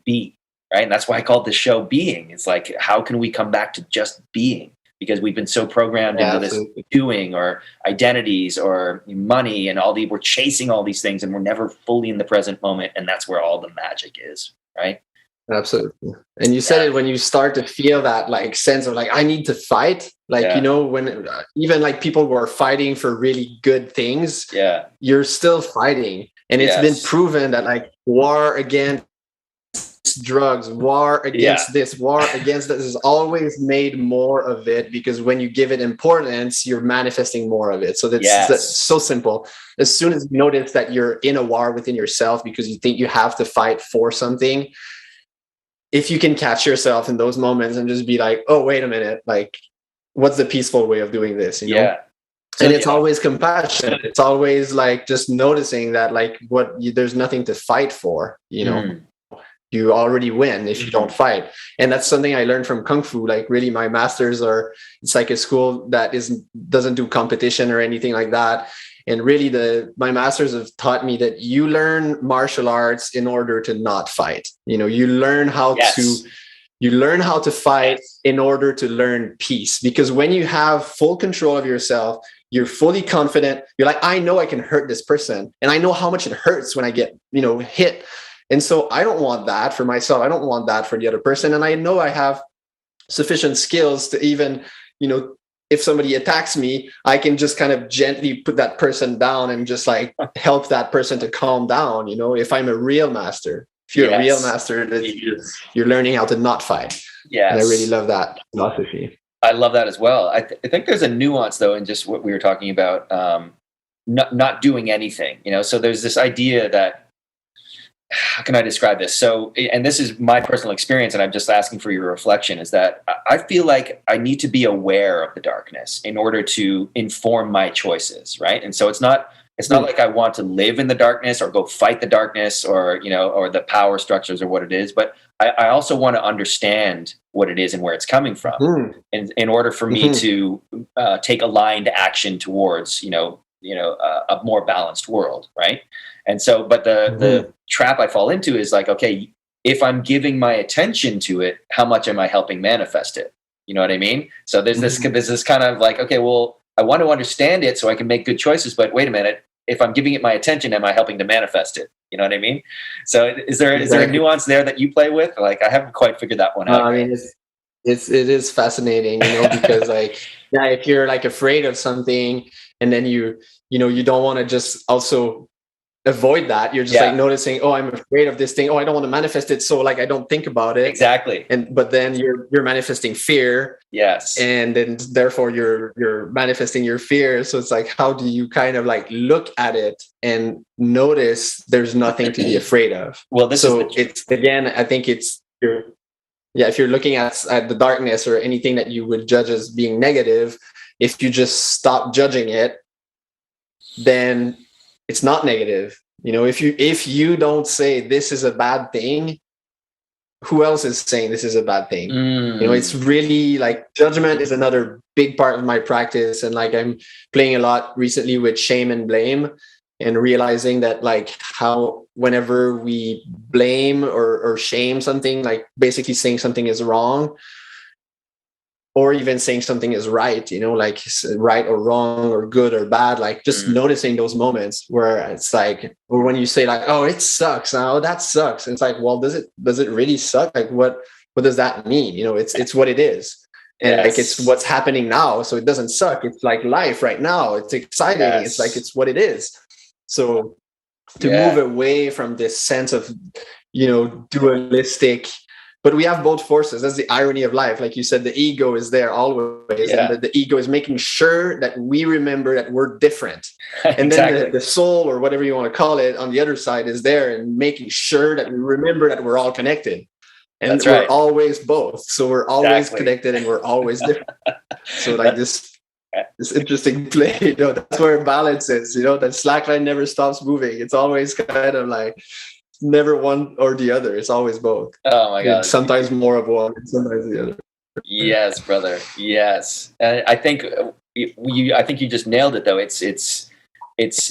be, right? And that's why I called the show Being. It's like, how can we come back to just being? Because we've been so programmed into this doing or identities or money and we're chasing all these things and we're never fully in the present moment. And that's where all the magic is, right? Absolutely. And you said it when you start to feel that like sense of like, I need to fight. Like, you know, when even like people who are fighting for really good things, you're still fighting. And it's been proven that like war against drugs, war against this, war against this is always made more of it, because when you give it importance, you're manifesting more of it. So that's so simple. As soon as you notice that you're in a war within yourself because you think you have to fight for something, if you can catch yourself in those moments and just be like, oh, wait a minute, like, what's the peaceful way of doing this? You know? So, and it's always compassion. It's always like just noticing that like there's nothing to fight for, you know, you already win if you don't fight. And that's something I learned from Kung Fu. Like really my masters it's like a school that doesn't do competition or anything like that. And really my masters have taught me that you learn martial arts in order to not fight. You know, you learn how to fight in order to learn peace. Because when you have full control of yourself, you're fully confident. You're like, I know I can hurt this person. And I know how much it hurts when I get, you know, hit. And so I don't want that for myself. I don't want that for the other person. And I know I have sufficient skills to even, you know, if somebody attacks me, I can just kind of gently put that person down and just like help that person to calm down. You know, if I'm a real master, if you're a real master, you're learning how to not fight. And I really love that philosophy. I love that as well. I think there's a nuance though in just what we were talking about, not doing anything, you know. So there's this idea that, how can I describe this? So, and this is my personal experience, and I'm just asking for your reflection, is that I feel like I need to be aware of the darkness in order to inform my choices, right? And so it's not like I want to live in the darkness or go fight the darkness or, you know, or the power structures or what it is, but I also want to understand what it is and where it's coming from in order for me to take aligned action towards, you know, a more balanced world, right? And so, but the trap I fall into is like, okay, if I'm giving my attention to it, how much am I helping manifest it? You know what I mean? So there's this kind of like, okay, well, I want to understand it so I can make good choices, but wait a minute, if I'm giving it my attention, am I helping to manifest it? You know what I mean? So is there a nuance there that you play with? Like, I haven't quite figured that one out. I mean, it is fascinating, you know, because like, if you're like afraid of something and then you don't want to just also avoid that. You're just like noticing, oh, I'm afraid of this thing. Oh, I don't want to manifest it. So like, I don't think about it. Exactly. But then you're manifesting fear. Yes. And then therefore you're manifesting your fear. So it's like, how do you kind of like look at it and notice there's nothing to be afraid of? Well, it's again, I think it's if you're looking at the darkness or anything that you would judge as being negative, if you just stop judging it, then it's not negative. You know, if you don't say this is a bad thing, who else is saying this is a bad thing? You know, it's really like judgment is another big part of my practice. And like I'm playing a lot recently with shame and blame and realizing that like how whenever we blame or shame something, like basically saying something is wrong, or even saying something is right, like right or wrong or good or bad, like just noticing those moments where it's like, or when you say like, oh, it sucks, oh, that sucks. And it's like, well, does it really suck? Like what does that mean? It's what it is. And Yes. like, it's what's happening now. So it doesn't suck. It's like life right now. It's exciting. Yes. It's like, it's what it is. So to move away from this sense of, dualistic, but we have both forces. That's the irony of life. Like you said, the ego is there always. Yeah. And the ego is making sure that we remember that we're different. And Exactly. then the soul, or whatever you want to call it, on the other side is there and making sure that we remember that we're all connected. And That's we're right. always both. So we're always Exactly. connected and we're always different. So like this interesting play, that's where balance is, that slackline never stops moving. It's always kind of like never one or the other. It's always both. Oh my God. It's sometimes more of one, sometimes the other. Yes, brother. Yes. And I think you just nailed it though. It's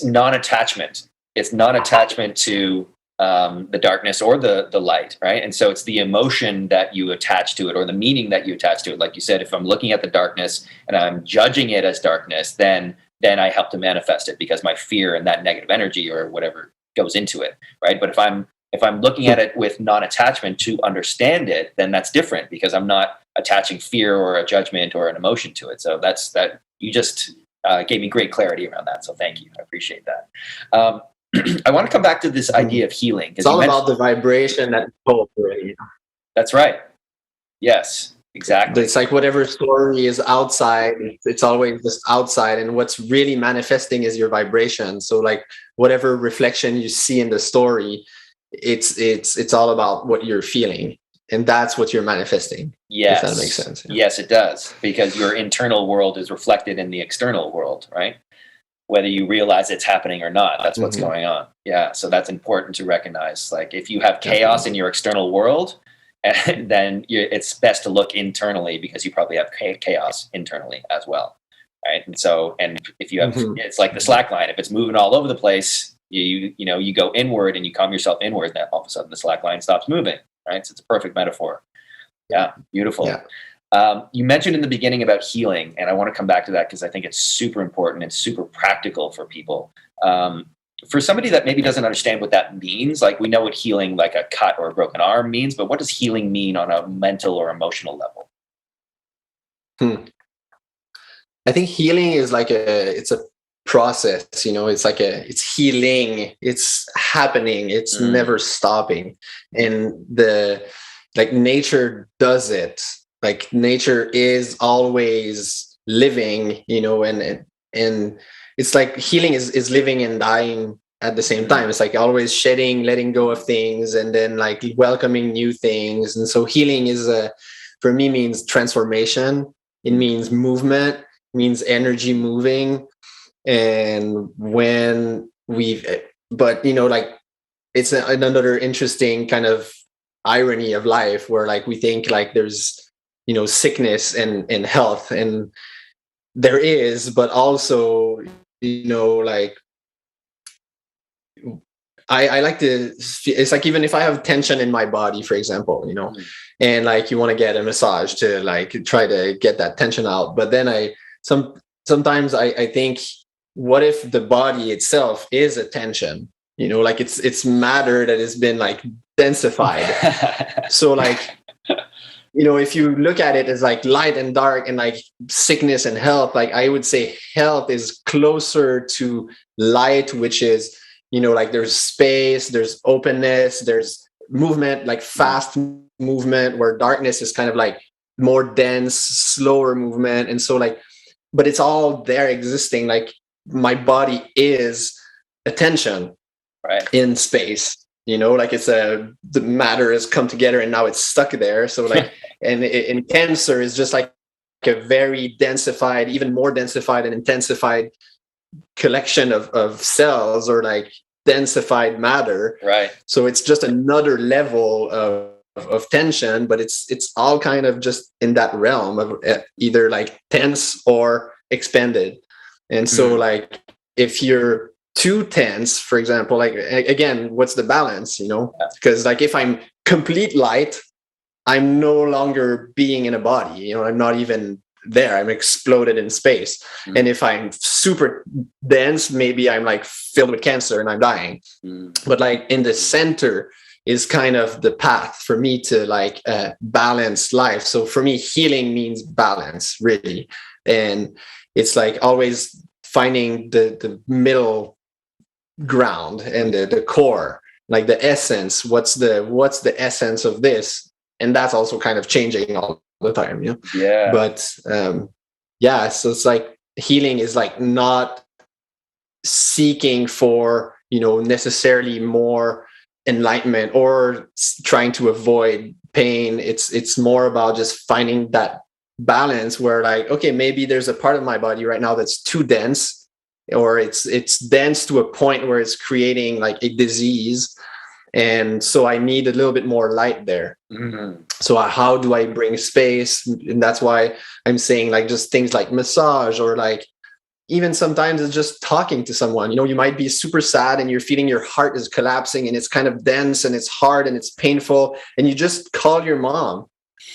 non-attachment. It's non-attachment to the darkness or the light, right? And so it's the emotion that you attach to it, or the meaning that you attach to it. Like you said, if I'm looking at the darkness and I'm judging it as darkness, then I help to manifest it because my fear and that negative energy or whatever goes into it, right? But if I'm looking at it with non-attachment to understand it, then that's different because I'm not attaching fear or a judgment or an emotion to it. So that's that. You just gave me great clarity around that. So thank you. I appreciate that. I want to come back to this idea of healing. It's all about the vibration that told already. That's right. Yes, exactly. It's like whatever story is outside, it's always just outside. And what's really manifesting is your vibration. So like whatever reflection you see in the story, it's all about what you're feeling. And that's what you're manifesting. Yes. If that makes sense. Yeah. Yes, it does. Because your internal world is reflected in the external world, right? Whether you realize it's happening or not, that's what's going on. Yeah. So that's important to recognize. Like if you have chaos in your external world, and then it's best to look internally because you probably have chaos internally as well. Right. And so, and if you have, it's like the slack line, if it's moving all over the place, you go inward and you calm yourself inward, then all of a sudden the slack line stops moving. Right. So it's a perfect metaphor. Yeah. Beautiful. Yeah. You mentioned in the beginning about healing, and I want to come back to that because I think it's super important and super practical for people. For somebody that maybe doesn't understand what that means, like we know what healing, like a cut or a broken arm means, but what does healing mean on a mental or emotional level? I think healing is like it's a process, it's healing, it's happening, it's never stopping. And nature does it. Like nature is always living, and it's like healing is living and dying at the same time. It's like always shedding, letting go of things, and then like welcoming new things. And so healing is for me means transformation. It means movement, it means energy moving. And when it's another interesting kind of irony of life where like we think like there's sickness and health, and there is, but also I like to, it's like even if I have tension in my body, for example, and like you want to get a massage to like try to get that tension out, but then sometimes I think, what if the body itself is a tension? Like it's matter that has been like densified. So like if you look at it as like light and dark and like sickness and health, like I would say health is closer to light, which is, like there's space, there's openness, there's movement, like fast movement, where darkness is kind of like more dense, slower movement. And so like, but it's all there existing. Like my body is attention in space. Like it's the matter has come together and now it's stuck there. So like, and in cancer is just like a very densified, even more densified and intensified collection of cells, or like densified matter. Right. So it's just another level of tension, but it's all kind of just in that realm of either like tense or expanded. And so like, if you're too tense, for example, like again, what's the balance, because like if I'm complete light, I'm no longer being in a body. You know, I'm not even there. I'm exploded in space. And if I'm super dense, maybe I'm like filled with cancer and I'm dying. But like in the center is kind of the path for me to like balance life. So for me, healing means balance, really. And it's like always finding the middle ground and the core, like the essence. What's the essence of this? And that's also kind of changing all the time, you know? Yeah. But so it's like healing is like not seeking for, you know, necessarily more enlightenment or trying to avoid pain. It's more about just finding that balance where like, okay, maybe there's a part of my body right now that's too dense, or it's dense to a point where it's creating like a disease. And so I need a little bit more light there. So how do I bring space? And that's why I'm saying like just things like massage, or like even sometimes it's just talking to someone. You know, you might be super sad and you're feeling your heart is collapsing and it's kind of dense and it's hard and it's painful. And you just call your mom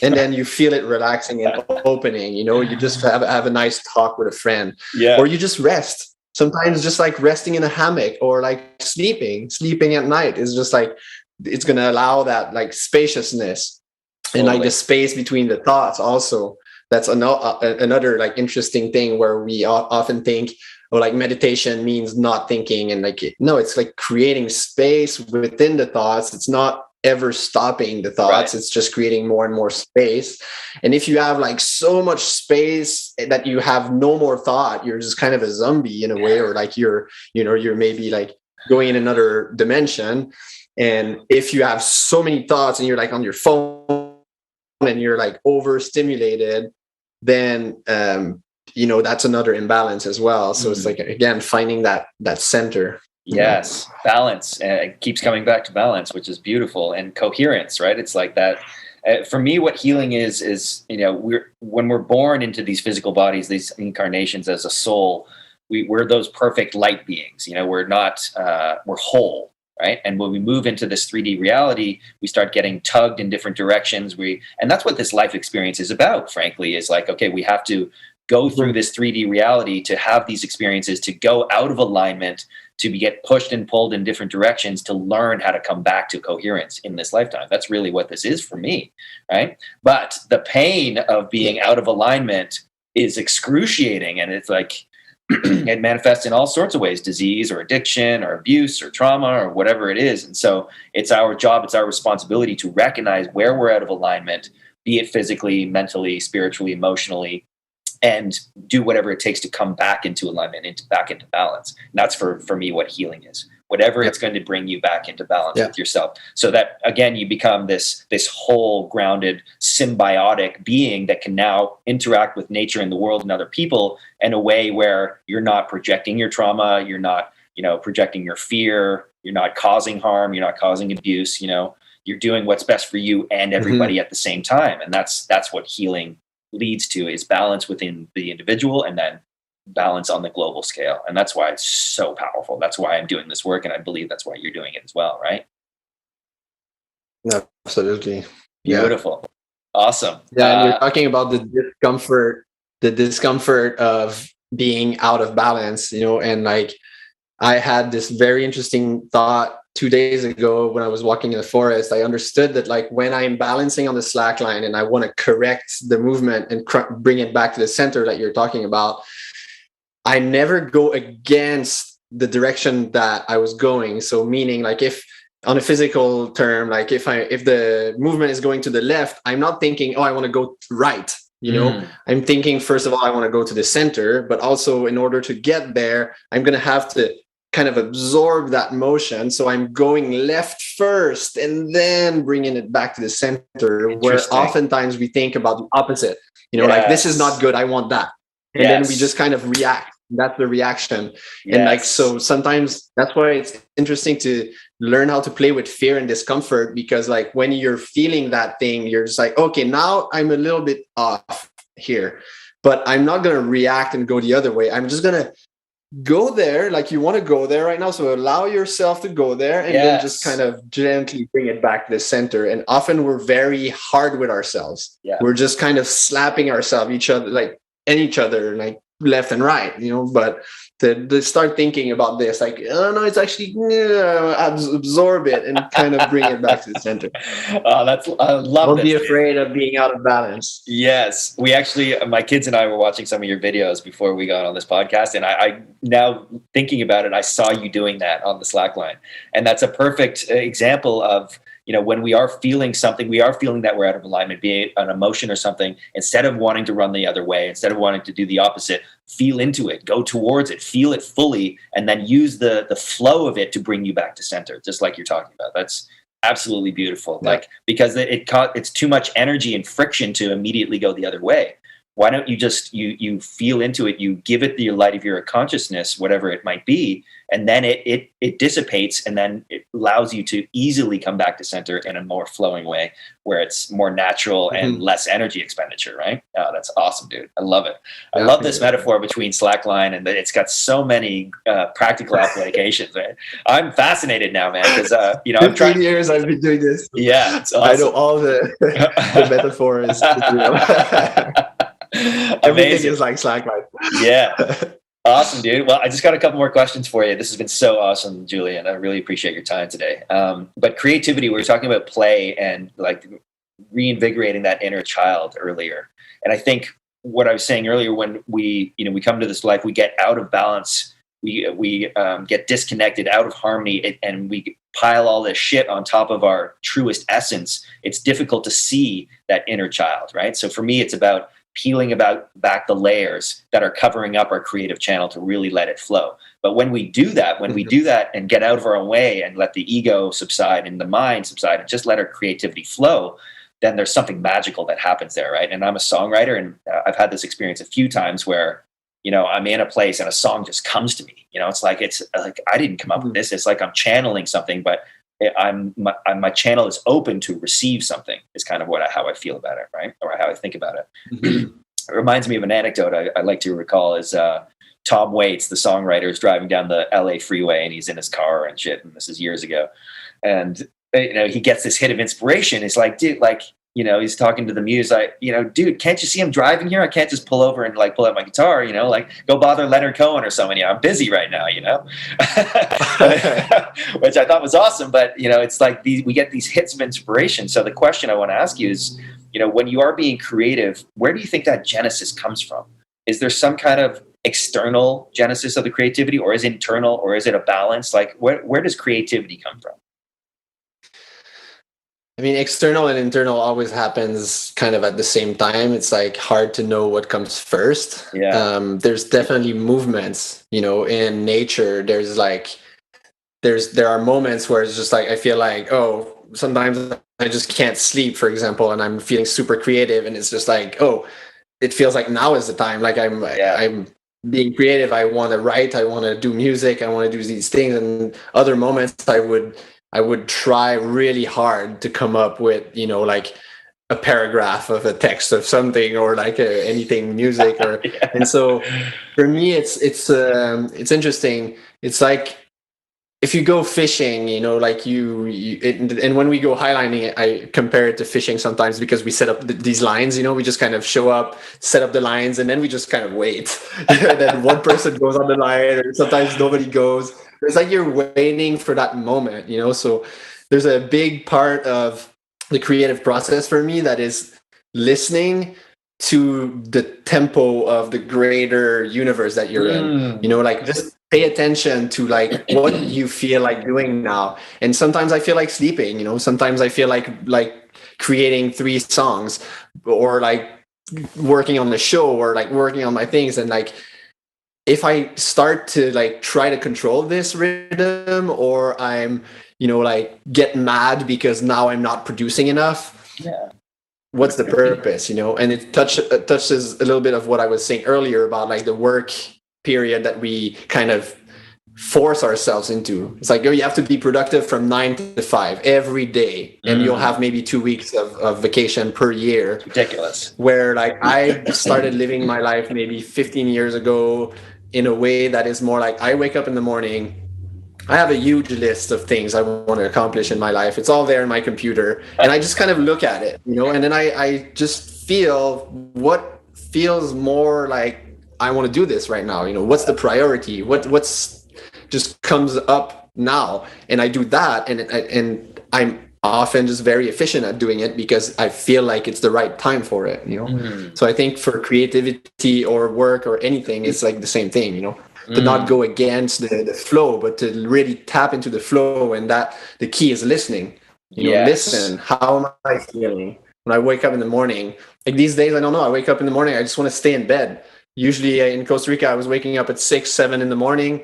and then you feel it relaxing and opening. You know, you just have a nice talk with a friend. Or you just rest. Sometimes just like resting in a hammock or like sleeping at night is just like, it's going to allow that like spaciousness and like the space between the thoughts also. That's another like interesting thing where we often think, oh, like meditation means not thinking, and like, no, it's like creating space within the thoughts. It's not ever stopping the thoughts. It's just creating more and more space. And if you have like so much space that you have no more thought, you're just kind of a zombie in a way, or like you're maybe like going in another dimension. And if you have so many thoughts and you're like on your phone and you're like overstimulated, then that's another imbalance as well. So it's like, again, finding that center. Yes, balance. It keeps coming back to balance, which is beautiful, and coherence, right? It's like that. For me, what healing is, you know, when we're born into these physical bodies, these incarnations as a soul, we're those perfect light beings. You know, we're not, we're whole, right? And when we move into this 3D reality, we start getting tugged in different directions. And that's what this life experience is about, frankly, is like, okay, we have to go through this 3D reality to have these experiences, to go out of alignment, to get pushed and pulled in different directions, to learn how to come back to coherence in this lifetime. That's really what this is for me, right? But the pain of being out of alignment is excruciating, and it's like it manifests in all sorts of ways: disease or addiction or abuse or trauma or whatever it is. And so it's our job, it's our responsibility to recognize where we're out of alignment, be it physically, mentally, spiritually, emotionally, and do whatever it takes to come back into alignment, back into balance. And that's for me what healing is. Whatever it's going to bring you back into balance with yourself, so that again you become this whole, grounded, symbiotic being that can now interact with nature and the world and other people in a way where you're not projecting your trauma, you're not, you know, projecting your fear, you're not causing harm, you're not causing abuse. You know, you're doing what's best for you and everybody at the same time. And that's what healing leads to, is balance within the individual and then balance on the global scale. And that's why it's so powerful. That's why I'm doing this work, and I believe that's why you're doing it as well, right? Absolutely. Beautiful. Awesome. And you're talking about the discomfort of being out of balance, you know, and like I had this very interesting thought 2 days ago when I was walking in the forest. I understood that like when I'm balancing on the slackline and I want to correct the movement and bring it back to the center that you're talking about, I never go against the direction that I was going. So meaning like if on a physical term, like if the movement is going to the left, I'm not thinking, oh, I want to go right. You know, I'm thinking, first of all, I want to go to the center, but also in order to get there, I'm going to have to kind of absorb that motion. So I'm going left first and then bringing it back to the center, where oftentimes we think about the opposite, you know, like this is not good, I want that. And then we just kind of react. That's the reaction. And like, so sometimes that's why it's interesting to learn how to play with fear and discomfort, because like when you're feeling that thing, you're just like, okay, now I'm a little bit off here, but I'm not going to react and go the other way. I'm just going to go there, like you want to go there right now. So allow yourself to go there and then just kind of gently bring it back to the center. And often we're very hard with ourselves. Yeah. We're just kind of slapping ourselves, each other, like left and right, but to start thinking about this, like, oh no, it's actually absorb it and kind of bring it back to the center. Oh, I love Don't be afraid of being out of balance. Yes. We actually, my kids and I were watching some of your videos before we got on this podcast. And I now thinking about it, I saw you doing that on the Slackline. And that's a perfect example of, when we are feeling something, we are feeling that we're out of alignment, be it an emotion or something, instead of wanting to run the other way, instead of wanting to do the opposite, feel into it, go towards it, feel it fully, and then use the flow of it to bring you back to center, just like you're talking about. That's absolutely beautiful. Yeah. Like, because it's too much energy and friction to immediately go the other way. Why don't you just, you feel into it, you give it the light of your consciousness, whatever it might be, and then it dissipates, and then it allows you to easily come back to center in a more flowing way where it's more natural and less energy expenditure, right? Oh, that's awesome, dude. I love it. I love this metaphor between Slackline, and it's got so many practical applications, right? I'm fascinated now, man, because, I'm 15 years I've been doing this. Yeah, it's awesome. I know all the metaphors. Everything is like Slackline. Yeah. Awesome, dude. Well, I just got a couple more questions for you. This has been so awesome, Julien. I really appreciate your time today. But creativity, we were talking about play and like reinvigorating that inner child earlier. And I think what I was saying earlier, when we come to this life, we get out of balance, we get disconnected, out of harmony, and we pile all this shit on top of our truest essence. It's difficult to see that inner child, right? So for me, it's about peeling back the layers that are covering up our creative channel to really let it flow. But when we do that, and get out of our own way and let the ego subside and the mind subside and just let our creativity flow, then there's something magical that happens there, right? And I'm a songwriter, and I've had this experience a few times where, I'm in a place and a song just comes to me. It's like I didn't come up with this. It's like I'm channeling something, but my channel is open to receive something, is kind of how I feel about it, right? Or how I think about it. It reminds me of an anecdote I like to recall is Tom Waits, the songwriter, is driving down the LA freeway, and he's in his car and shit. And this is years ago. And, he gets this hit of inspiration. It's like, dude, he's talking to the muse, like, dude, can't you see I'm driving here? I can't just pull over and pull out my guitar, go bother Leonard Cohen or someone. I'm busy right now, which I thought was awesome. But, it's like we get these hits of inspiration. So the question I want to ask you is, when you are being creative, where do you think that genesis comes from? Is there some kind of external genesis of the creativity, or is it internal, or is it a balance? Like, where does creativity come from? I mean, external and internal always happens kind of at the same time. It's like hard to know what comes first. Yeah. There's definitely movements, in nature. There are moments where it's just like, I feel like, sometimes I just can't sleep, for example, and I'm feeling super creative, and it's just like, it feels like now is the time. Like I'm being creative. I want to write. I want to do music. I want to do these things. And other moments I would try really hard to come up with, like a paragraph of a text of something, or anything music, or yeah. And so for me, it's interesting. It's like if you go fishing, and when we go highlining, I compare it to fishing sometimes, because we set up these lines, we just kind of show up, set up the lines, and then we just kind of wait. And then one person goes on the line, or sometimes nobody goes. It's like you're waiting for that moment, so there's a big part of the creative process for me that is listening to the tempo of the greater universe that you're in, just pay attention to what you feel like doing now. And sometimes I feel like sleeping, sometimes I feel like creating 3 songs, or working on the show, or working on my things. And if I start to try to control this rhythm, or I'm, get mad because now I'm not producing enough. Yeah. What's the purpose, And it touches a little bit of what I was saying earlier about the work period that we kind of force ourselves into. It's like, you have to be productive from 9 to 5 every day, and you'll have maybe 2 weeks of vacation per year. Ridiculous. Where I started living my life maybe 15 years ago, in a way that is more like I wake up in the morning. I have a huge list of things I want to accomplish in my life. It's all there in my computer. And I just kind of look at it, and then I just feel what feels more like I want to do this right now. What's the priority? What's just comes up now? And I do that. And I'm often just very efficient at doing it because I feel like it's the right time for it, So I think for creativity or work or anything, it's like the same thing, to not go against the flow, but to really tap into the flow. And that the key is listening. Listen, how am I feeling when I wake up in the morning? Like these days, I don't know. I wake up in the morning, I just want to stay in bed. Usually in Costa Rica, I was waking up at 6, 7 in the morning.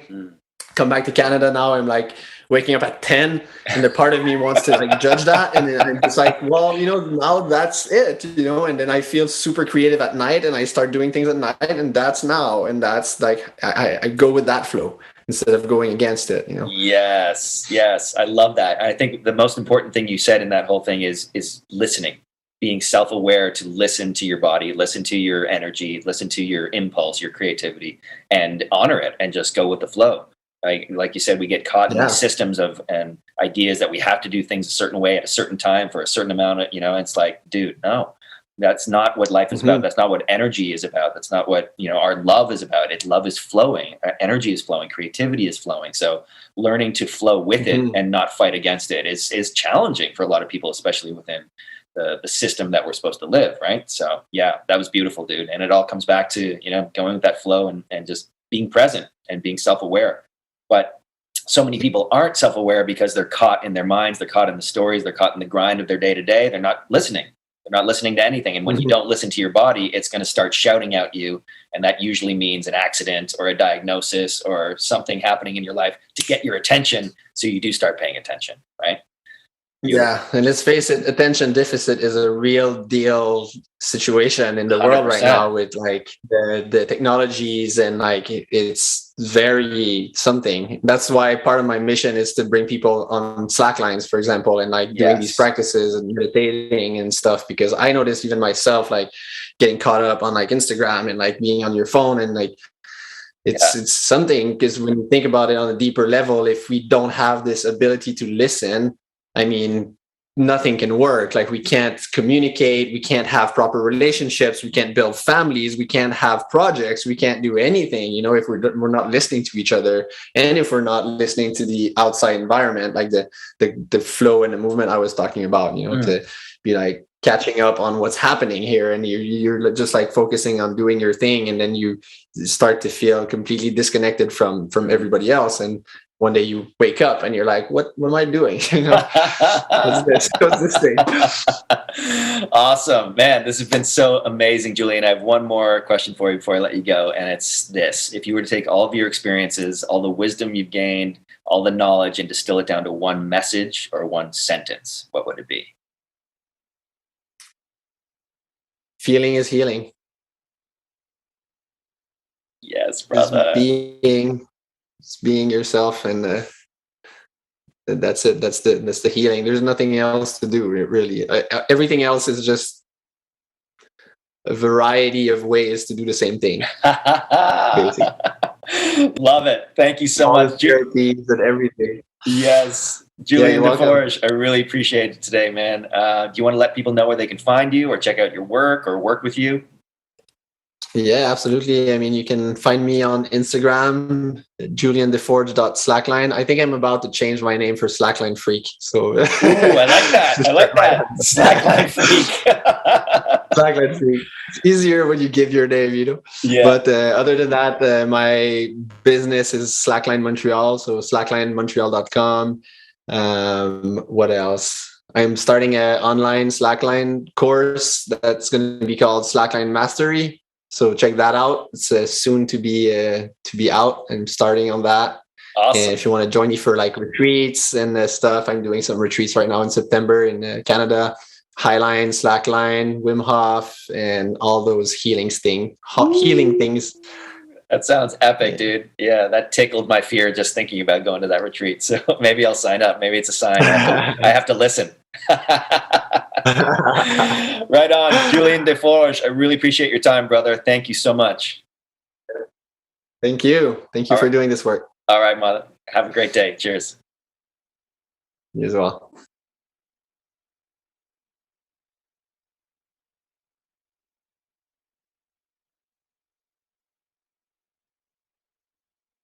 Come back to Canada now, I'm like waking up at 10, and the part of me wants to like judge that, and then I'm just like, well, now that's it, and then I feel super creative at night, and I start doing things at night, and that's now, and that's like I go with that flow instead of going against it. Yes, I love that. I think the most important thing you said in that whole thing is listening, being self-aware, to listen to your body, listen to your energy, listen to your impulse, your creativity, and honor it, and just go with the flow. Like you said, we get caught in these systems and ideas that we have to do things a certain way at a certain time for a certain amount of, it's like, dude, no, that's not what life is about. That's not what energy is about. That's not what, our love is about. Love is flowing. Energy is flowing. Creativity is flowing. So learning to flow with it and not fight against it is challenging for a lot of people, especially within the system that we're supposed to live. Right. So yeah, that was beautiful, dude. And it all comes back to, going with that flow and just being present and being self-aware. But so many people aren't self-aware because they're caught in their minds. They're caught in the stories. They're caught in the grind of their day-to-day. They're not listening. They're not listening to anything. And when you don't listen to your body, it's going to start shouting at you. And that usually means an accident or a diagnosis or something happening in your life to get your attention. So you do start paying attention, right? Yeah, and let's face it, attention deficit is a real deal situation in the 100%. World right now with like the technologies, and like it's very something. That's why part of my mission is to bring people on Slacklines, for example, and like doing these practices and meditating and stuff, because I noticed even myself like getting caught up on like Instagram and like being on your phone, and like it's something, because when you think about it on a deeper level, if we don't have this ability to listen, I mean, nothing can work. Like we can't communicate, we can't have proper relationships, we can't build families, we can't have projects, we can't do anything, if we're not listening to each other, and if we're not listening to the outside environment, like the flow and the movement I was talking about, to be like catching up on what's happening here, and you're just like focusing on doing your thing, and then you start to feel completely disconnected from everybody else. And one day you wake up and you're like, what am I doing? What's this thing? Awesome, man. This has been so amazing, Julien. I have one more question for you before I let you go. And it's this: if you were to take all of your experiences, all the wisdom you've gained, all the knowledge, and distill it down to one message or one sentence, what would it be? Feeling is healing. Yes, brother. Just being yourself, and that's it. That's the healing. There's nothing else to do, really. Everything else is just a variety of ways to do the same thing. Love it. Thank you so much, Julien. And everything. Yes, Julien Desforges. I really appreciate it today, man. Do you want to let people know where they can find you, or check out your work, or work with you? Yeah, absolutely. I mean, you can find me on Instagram, juliendesforges.slackline. I think I'm about to change my name for Slackline Freak. So, ooh, I like that. I like that. Slackline Freak. Slackline Freak. It's easier when you give your name, Yeah. But other than that, my business is Slackline Montreal. So slacklinemontreal.com. What else? I'm starting an online Slackline course that's going to be called Slackline Mastery. So check that out. It's soon to be out. I'm starting on that. Awesome. And if you want to join me for like retreats and stuff, I'm doing some retreats right now in September in Canada. Highline, Slackline, Wim Hof, and all those healing things. That sounds epic, dude. Yeah, that tickled my fear just thinking about going to that retreat. So maybe I'll sign up. Maybe it's a sign. I have to listen. Right on, Julien Desforges. I really appreciate your time, brother. Thank you so much. Thank you. Thank you All for right. doing this work. All right, Mother. Have a great day. Cheers. You as well.